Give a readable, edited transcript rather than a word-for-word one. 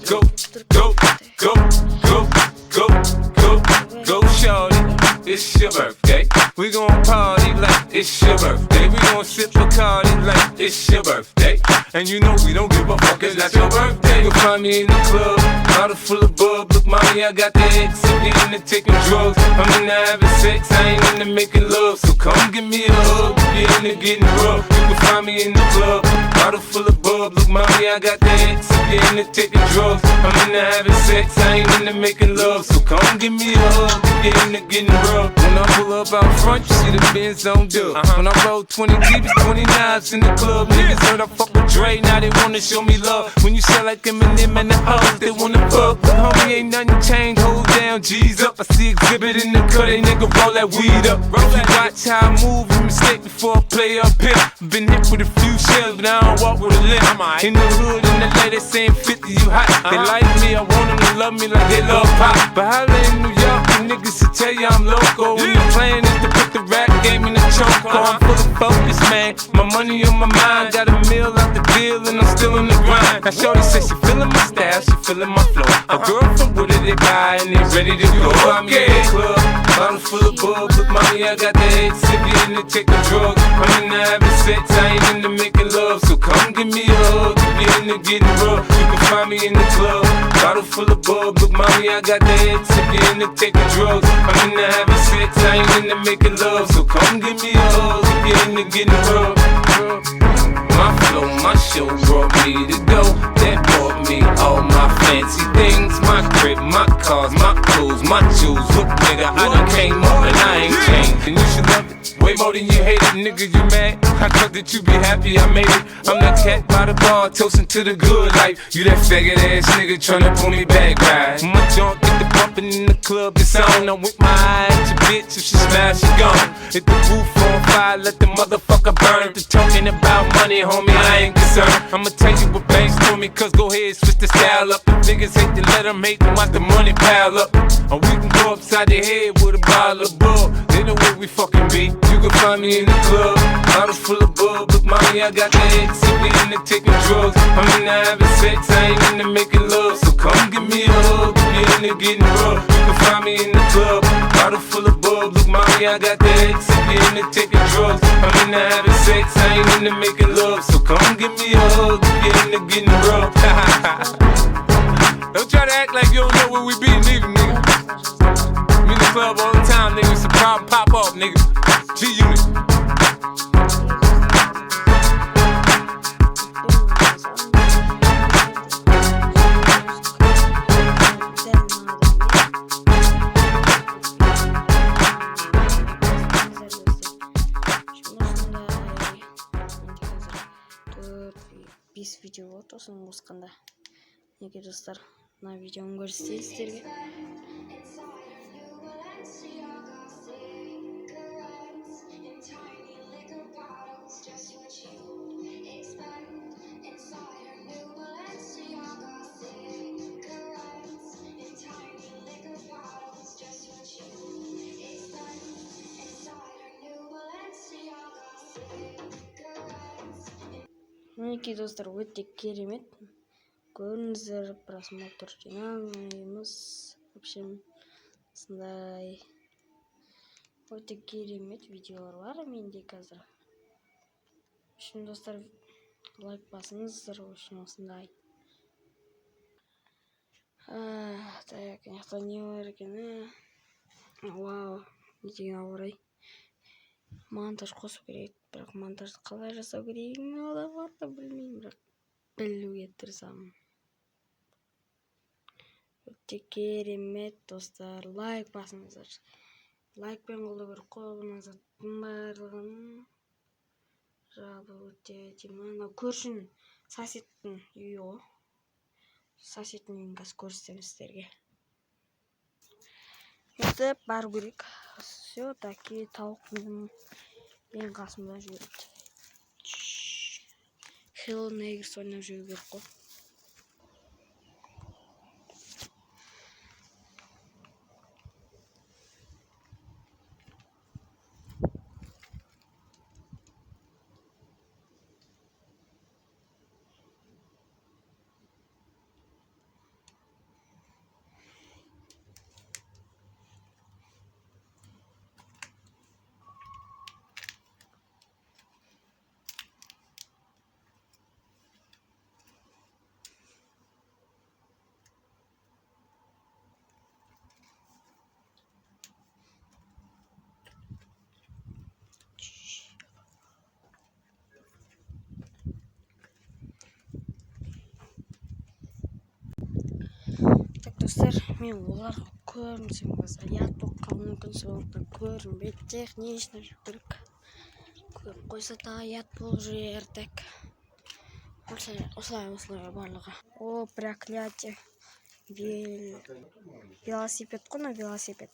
go, go, go, go, go, go, go, shorty. It's your birthday. We gon' party like it's your birthday. We gon' sip Bacardi like it's your birthday. And you know we don't give a fuck, it's not your birthday. You'll find me in the club, bottle full of bub. Look, mommy, I got the X, I'm into taking drugs. I'm into having sex, I ain't into making love. So come give me a hug, get into getting rough. You can find me in the club, bottle full of bub. Look, mommy, I got the X, I'm into taking drugs. I'm into having sex, I ain't into making love. So come give me a hug, get into getting rough. When I pull up out front, you see the Benz on dub. When I roll 20 deep, it's 29s in the club. Niggas heard I fuck with Dre, now they wanna show me love. When you sell like Eminem and the hoes, they wanna fuck. But homie, ain't nothing changed, hold down, G's up. I see exhibit in the cut, they nigga roll that weed up. If you watch how I move, you mistake before I play up here. Been hit with a few shells, but I don't walk with a limp. In the hood, in the lady saying 50, you hot. They like me, I want them to love me like they love pop. But holla in New York, the niggas to tell you I'm loco. And the plan is to put the rap game in the choke. I'm full of focus, man. My money on my mind. Got a meal out the deal and I'm still in the grind. Now shorty says she feeling my style, she feeling my flow. A girl from Wooded, they buy and they ready to go. I'm in the club, bottle full of bub. Look, mommy, I got the X, if you into taking drugs. I'm into having sex, I ain't into making love. So come give me a hug, if you into getting rough. You can find me in the club, bottle full of bub. Look, mommy, I got the X, if you into taking drugs. I'm into having sex, I ain't into making love. So come give me a hug, if you into getting rough. My flow, my show brought me to go. That brought me all my fancy things. My crib, my cars, my clothes, my shoes. Look, nigga, I done came up and I ain't changed. And you should love it way more than you hate it, nigga, you mad? I thought that you be happy I made it. I'm that cat by the bar, toasting to the good life. You that faggot ass nigga tryna pull me back, right? My junk get the bumpin' in the club, it's on. I'm with my eye at your bitch, if she smash, she gone. Hit the roof on fire, let the motherfucker burn. If they're talking about money, homie, I ain't concerned. I'ma tell you what banks told me, cause go ahead, switch the style up. If niggas hate to let them hate them, watch the money pile up. Or we can go upside the head with a bottle of bull. They know where we fucking be. You can find me in the club, bottle full of bub. Look, mommy, I got the X, if we into taking drugs. I'm into having sex, I ain't into making love. So come give me a hug, if you into getting rough. You can find me in the club, bottle full of bub. Look, mommy, I got the X, if you into taking drugs. I'm into having sex, I ain't into making love. So come give me a hug, if you into getting rough. Don't try to act like you don't know where we be, neither, nigga. I'm in the club all the time, nigga. It's a problem, pop off, nigga. G-Unit. Бес видео болды осыны қосқанда. Неге достар, мына видеоны көрсетейін сіздерге. Мінекей достар, өте керемет. Көріңіздер, просмотр жинаймыз. В общем, осындай өте керемет видеолар бар менде қазір. В общем, достар, лайк басыңыздар, в общем, осындай. Так, мынақта не бар екен? Вау, не деген ауырай. Монтаж қосу керек, бірақ монтажды қалай жасау керегін оларды білмеймін, бірақ білуге тырысамын. Өте керемет достар, лайк басыңыздар. Лайкпен қолдау керек қой, бұныңыздың барлығын. Жалпы өте мынау көршін соседтің үйі ғой. Соседтің үйін қазір көрсетемін сіздерге. Енді бару керек. Все, такие тауықтың ең қасымда жүреді. Hello Neighbors ойнап жүру керек қой. достар, мен олар көрінсем болса ұят болып қалуы мүмкін, сондықтан көрінбейді, технично жүру керек. Көріп қойса да ұят болып жүрердік. Осылай барлығы. О, проклятие. Велосипед қой, велосипед.